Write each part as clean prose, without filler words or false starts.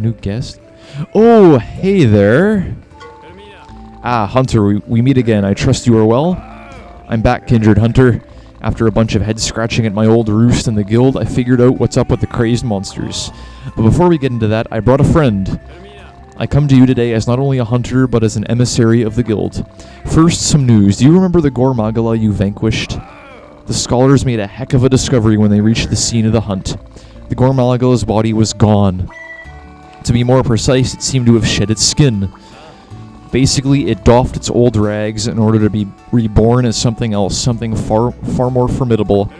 New guest? Oh, hey there. Hunter, we meet again. I trust you are well. I'm back, kindred hunter. After a bunch of head scratching at my old roost in the guild, I figured out what's up with the crazed monsters. But before we get into that, I brought a friend. I come to you today as not only a hunter, but as an emissary of the guild. First, some news. Do you remember the Magala you vanquished? The scholars made a heck of a discovery when they reached the scene of the hunt. The Magala's body was gone. To be more precise, it seemed to have shed its skin. Basically, it doffed its old rags in order to be reborn as something else, something far more formidable.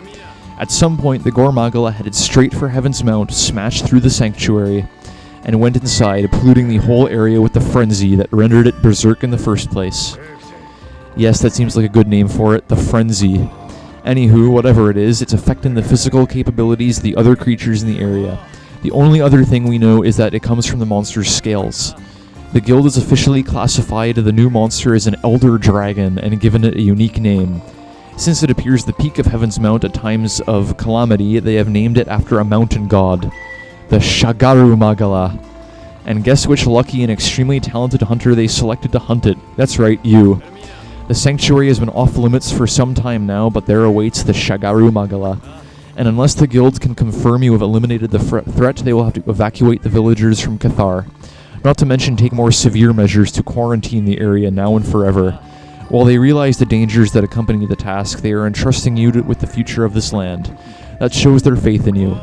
At some point, the Magala headed straight for Heaven's Mount, smashed through the sanctuary, and went inside, polluting the whole area with the frenzy that rendered it berserk in the first place. Yes, that seems like a good name for it, the frenzy. Anywho, whatever it is, it's affecting the physical capabilities of the other creatures in the area. The only other thing we know is that it comes from the monster's scales. The guild has officially classified the new monster as an elder dragon and given it a unique name. Since it appears the peak of Heaven's Mount at times of calamity, they have named it after a mountain god, the Shagaru Magala. And guess which lucky and extremely talented hunter they selected to hunt it? That's right, you. The sanctuary has been off limits for some time now, but there awaits the Shagaru Magala. And unless the guild can confirm you have eliminated the threat, they will have to evacuate the villagers from Cathar. Not to mention take more severe measures to quarantine the area now and forever. While they realize the dangers that accompany the task, they are entrusting you with the future of this land. That shows their faith in you.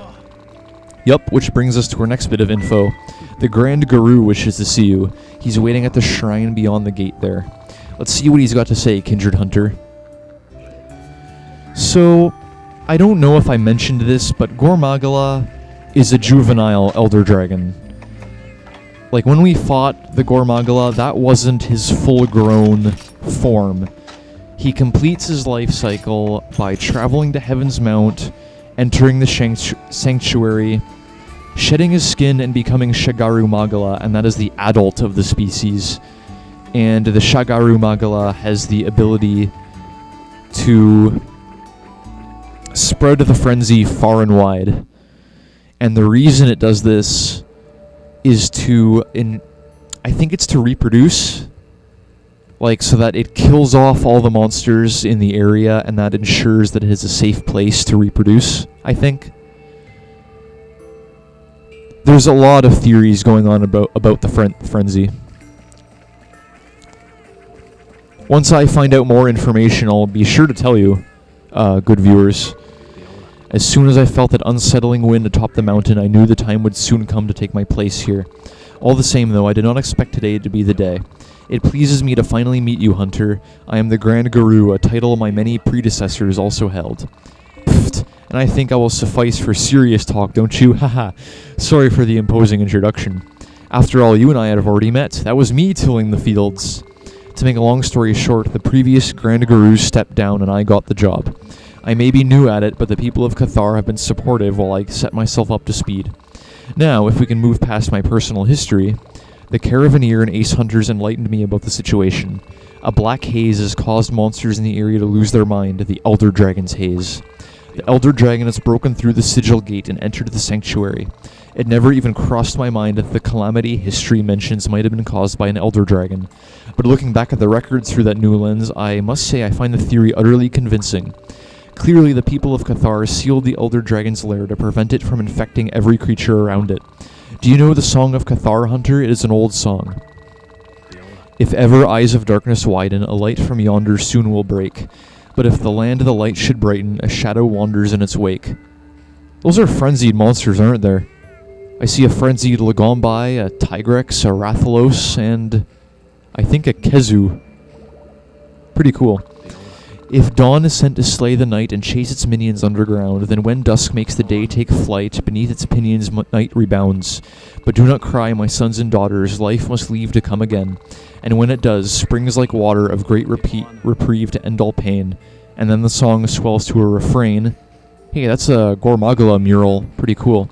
Yup, which brings us to our next bit of info. The Grand Guru wishes to see you. He's waiting at the shrine beyond the gate there. Let's see what he's got to say, kindred hunter. So, I don't know if I mentioned this, but Magala is a juvenile elder dragon. Like, when we fought the Magala, that wasn't his full-grown form. He completes his life cycle by traveling to Heaven's Mount, entering the sanctuary, shedding his skin and becoming Shagaru Magala, and that is the adult of the species. And the Shagaru Magala has the ability to spread the frenzy far and wide. And the reason it does this is I think it's to reproduce, like, so that it kills off all the monsters in the area, and that ensures that it is a safe place to reproduce, I think. There's a lot of theories going on about the frenzy. Once I find out more information, I'll be sure to tell you, good viewers. As soon as I felt that unsettling wind atop the mountain, I knew the time would soon come to take my place here. All the same, though, I did not expect today to be the day. It pleases me to finally meet you, Hunter. I am the Grand Guru, a title my many predecessors also held. Pfft, and I think I will suffice for serious talk, don't you? Haha. Sorry for the imposing introduction. After all, you and I have already met. That was me tilling the fields. To make a long story short, the previous Grand Guru stepped down and I got the job. I may be new at it, but the people of Cathar have been supportive while I set myself up to speed. Now, if we can move past my personal history, the Caravaneer and Ace Hunters enlightened me about the situation. A black haze has caused monsters in the area to lose their mind, the Elder Dragon's haze. The Elder Dragon has broken through the sigil gate and entered the sanctuary. It never even crossed my mind that the calamity history mentions might have been caused by an Elder Dragon. But looking back at the records through that new lens, I must say I find the theory utterly convincing. Clearly, the people of Cathar sealed the Elder Dragon's lair to prevent it from infecting every creature around it. Do you know the Song of Cathar, Hunter? It is an old song. If ever eyes of darkness widen, a light from yonder soon will break. But if the land of the light should brighten, a shadow wanders in its wake. Those are frenzied monsters, aren't there? I see a frenzied Lagombai, a Tigrex, a Rathalos, and I think a Kezu. Pretty cool. If dawn is sent to slay the night and chase its minions underground, then when dusk makes the day take flight, beneath its pinions night rebounds. But do not cry, my sons and daughters, life must leave to come again. And when it does, springs like water of great reprieve to end all pain. And then the song swells to a refrain. Hey, that's a Magala mural. Pretty cool.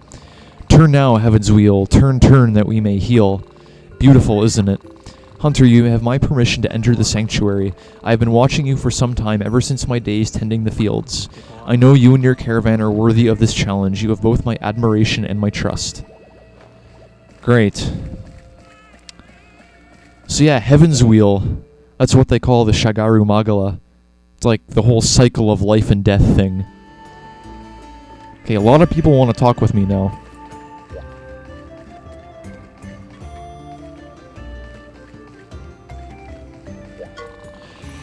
Turn now, heaven's wheel, turn, turn, that we may heal. Beautiful, isn't it? Hunter, you have my permission to enter the sanctuary. I have been watching you for some time, ever since my days tending the fields. I know you and your caravan are worthy of this challenge. You have both my admiration and my trust. Great. So yeah, Heaven's Wheel. That's what they call the Shagaru Magala. It's like the whole cycle of life and death thing. Okay, a lot of people want to talk with me now.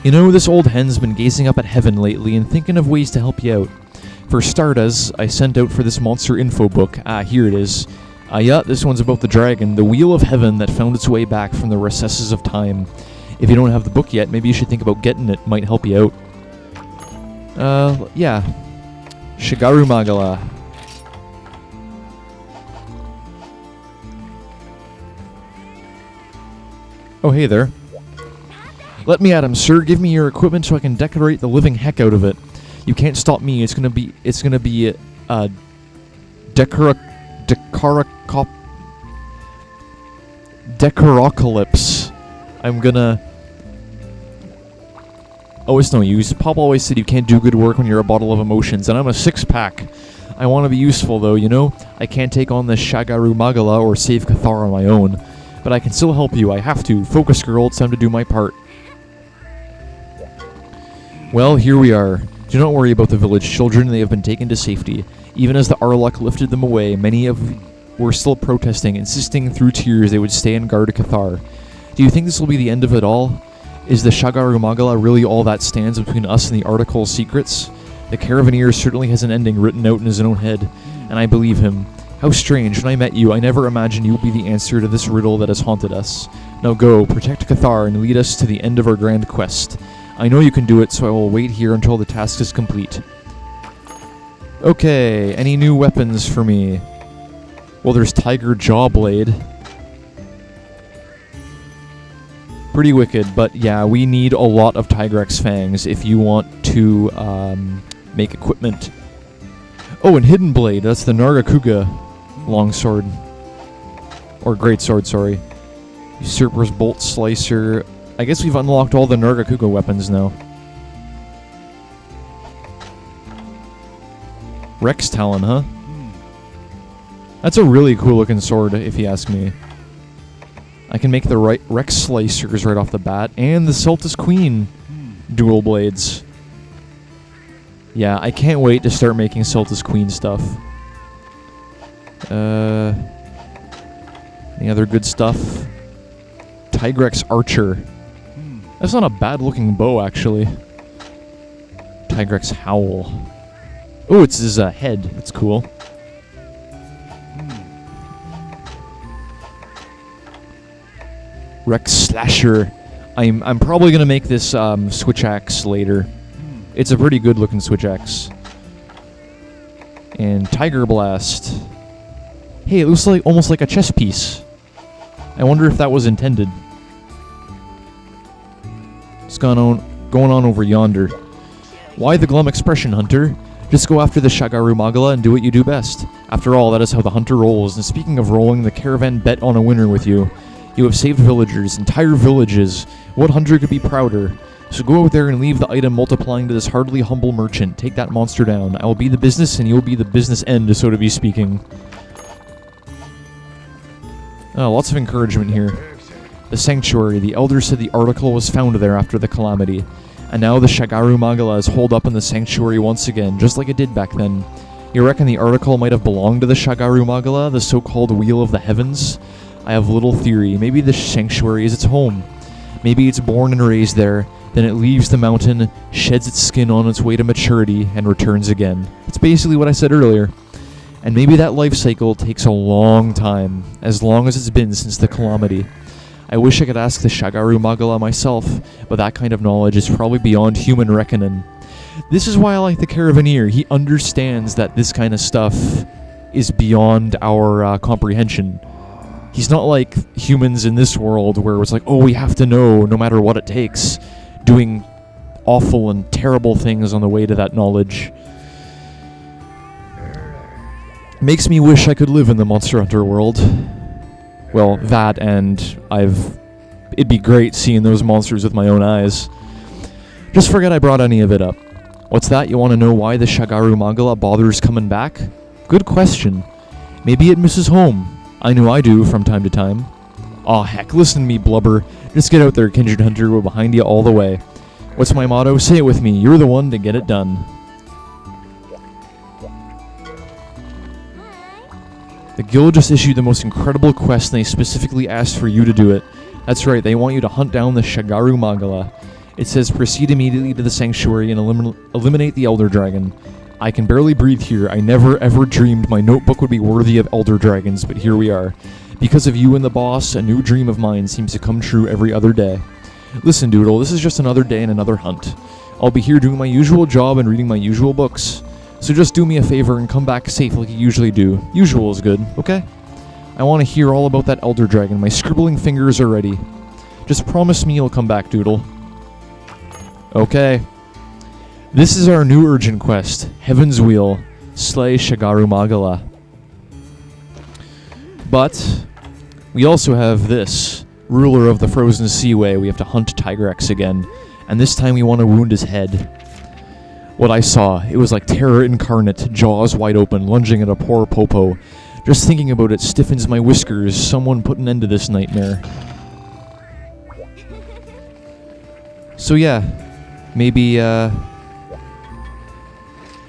You know, this old hen's been gazing up at heaven lately and thinking of ways to help you out. For starters, I sent out for this monster info book. Ah, here it is. Yeah, this one's about the dragon, the Wheel of Heaven that found its way back from the recesses of time. If you don't have the book yet, maybe you should think about getting it. Might help you out. Yeah. Shagaru Magala. Oh, hey there. Let me at him, sir. Give me your equipment so I can decorate the living heck out of it. You can't stop me. It's gonna be Decarocalypse. I'm gonna... Oh, it's no use. Pop always said you can't do good work when you're a bottle of emotions, and I'm a six-pack. I want to be useful, though, you know? I can't take on the Shagaru Magala or save Cathar on my own. But I can still help you. I have to. Focus, girl. It's time to do my part. Well, here we are. Do not worry about the village children. They have been taken to safety. Even as the Arlok lifted them away, many were still protesting, insisting through tears they would stay and guard Cathar. Do you think this will be the end of it all? Is the Shagaru Magala really all that stands between us and the Article's secrets? The Caravaneer certainly has an ending written out in his own head, and I believe him. How strange, when I met you, I never imagined you would be the answer to this riddle that has haunted us. Now go, protect Cathar, and lead us to the end of our grand quest. I know you can do it, so I will wait here until the task is complete. Okay, any new weapons for me? Well, there's Tiger Jawblade. Pretty wicked, but yeah, we need a lot of Tigrex fangs if you want to make equipment. Oh, and Hidden Blade, that's the Nargacuga longsword. Or greatsword, sorry. Usurper's Bolt Slicer. I guess we've unlocked all the Nargacuga weapons now. Rex Talon, huh? That's a really cool looking sword, if you ask me. I can make the Rex Slicers right off the bat, and the Celtis Queen dual blades. Yeah, I can't wait to start making Celtis Queen stuff. Any other good stuff? Tigrex Archer. That's not a bad looking bow, actually. Tigrex Howl. Oh, it's his head. That's cool. Rex Slasher. I'm probably gonna make this switch axe later. It's a pretty good looking switch axe. And Tiger Blast. Hey, it looks like almost like a chess piece. I wonder if that was intended. What's going on over yonder? Why the glum expression, Hunter? Just go after the Shagaru Magala and do what you do best. After all, that is how the hunter rolls. And speaking of rolling, the caravan bet on a winner with you. You have saved villagers, entire villages. What hunter could be prouder? So go out there and leave the item multiplying to this hardly humble merchant. Take that monster down. I will be the business and you will be the business end, so to be speaking. Oh, lots of encouragement here. The sanctuary. The elder said the article was found there after the calamity. And now the Shagaru Magala is holed up in the sanctuary once again, just like it did back then. You reckon the article might have belonged to the Shagaru Magala, the so-called Wheel of the Heavens? I have little theory. Maybe the sanctuary is its home. Maybe it's born and raised there, then it leaves the mountain, sheds its skin on its way to maturity, and returns again. That's basically what I said earlier. And maybe that life cycle takes a long time, as long as it's been since the calamity. I wish I could ask the Shagaru Magala myself, but that kind of knowledge is probably beyond human reckoning. This is why I like the Caravaneer. He understands that this kind of stuff is beyond our comprehension. He's not like humans in this world where it's like, oh, we have to know no matter what it takes, doing awful and terrible things on the way to that knowledge. Makes me wish I could live in the Monster Hunter world. Well, that and it'd be great seeing those monsters with my own eyes. Just forget I brought any of it up. What's that? You want to know why the Shagaru Magala bothers coming back? Good question. Maybe it misses home. I know I do from time to time. Aw, heck, listen to me, blubber. Just get out there, Kindred Hunter. We're behind you all the way. What's my motto? Say it with me. You're the one to get it done. The guild just issued the most incredible quest, and they specifically asked for you to do it. That's right, they want you to hunt down the Shagaru Magala. It says proceed immediately to the sanctuary and eliminate the Elder Dragon. I can barely breathe here. I never ever dreamed my notebook would be worthy of Elder Dragons, but here we are. Because of you and the boss, a new dream of mine seems to come true every other day. Listen, Doodle, this is just another day and another hunt. I'll be here doing my usual job and reading my usual books. So just do me a favor and come back safe like you usually do. Usual is good, okay? I want to hear all about that Elder Dragon. My scribbling fingers are ready. Just promise me you'll come back, Doodle. Okay. This is our new urgent quest. Heaven's Wheel. Slay Shagaru Magala. But we also have this. Ruler of the Frozen Seaway. We have to hunt Tigrex again. And this time we want to wound his head. What I saw, it was like terror incarnate, jaws wide open, lunging at a poor Popo. Just thinking about it stiffens my whiskers. Someone put an end to this nightmare. So yeah, maybe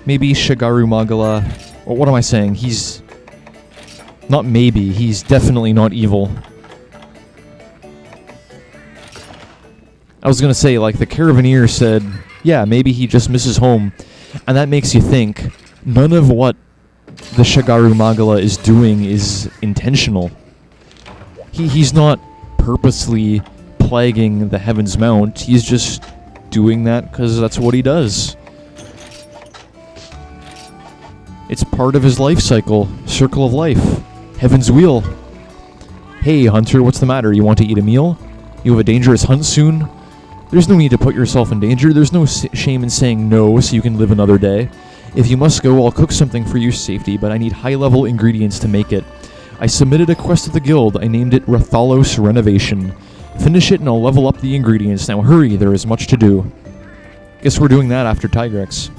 Shagaru Magala, or what am I saying? He's not maybe, he's definitely not evil. I was gonna say, like the Caravaneer said, yeah, maybe he just misses home, and that makes you think, none of what the Shagaru Magala is doing is intentional. He's not purposely plaguing the Heaven's Mount, he's just doing that because that's what he does. It's part of his life cycle, circle of life, Heaven's Wheel. Hey, Hunter, what's the matter? You want to eat a meal? You have a dangerous hunt soon? There's no need to put yourself in danger. There's no shame in saying no so you can live another day. If you must go, I'll cook something for your safety, but I need high-level ingredients to make it. I submitted a quest to the guild. I named it Rathalos Renovation. Finish it and I'll level up the ingredients. Now hurry, there is much to do. Guess we're doing that after Tigrex.